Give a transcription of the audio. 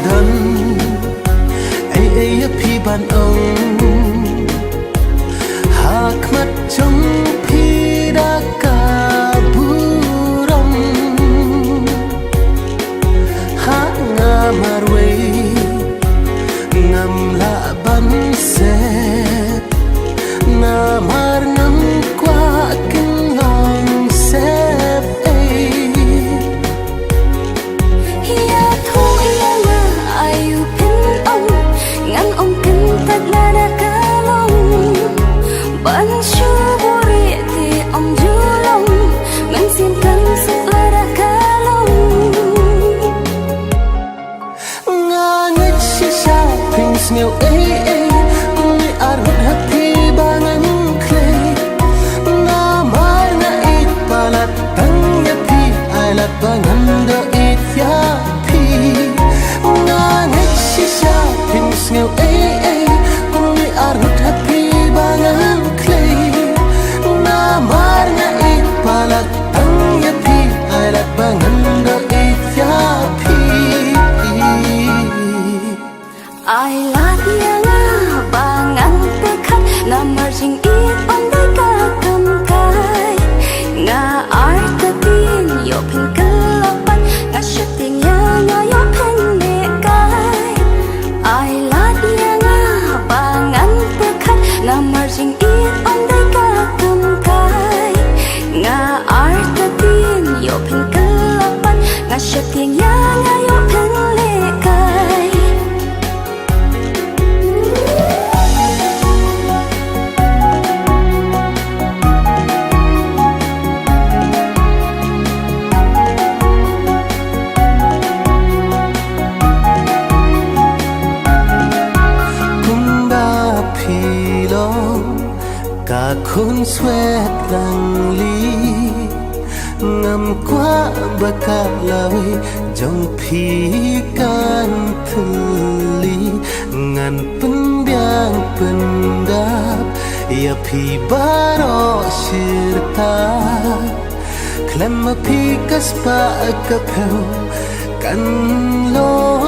đần ấy ấy phi ban ông hak mắt trong phi đã cả burong hak ngamarwe ngam la ban set ngamar ngam qua kinh lòng xếp ấy ya thôi ya nga ayu pin ông kinh tật là đã cả lòng ban chu buri thì ông du lòng mình xin căng sức là đã cả lòng nga ngất si sao pin nghèo ấy ấy người ar hụt happy bangan clay nga mar nga it palat tang ya pi ai lat bangan do it ya pi nga ngất si sao pin nghèo ấy ấy người ar hụt happy bangan clay nga mar nga it palat tang ya pi ai lat bangan do it ya pi ai lát ya nga bangan te khat na marjing it on the ka kam kai nga ar ta tin yo pin kalapan nga shooting ya nga yo pin ne kai ai lát ya nga bangan te khat na marjing it on the ka kam kai nga ar ta tin yo pin kalapan nga shooting ya nga yo pin ne kai cả khôn xoẹt lăng ly ngầm qua bờ cát lời trong phi can thư ly ngàn pân biang pân đáp ya phi baro shirta klem phi kaspa kapel kan lo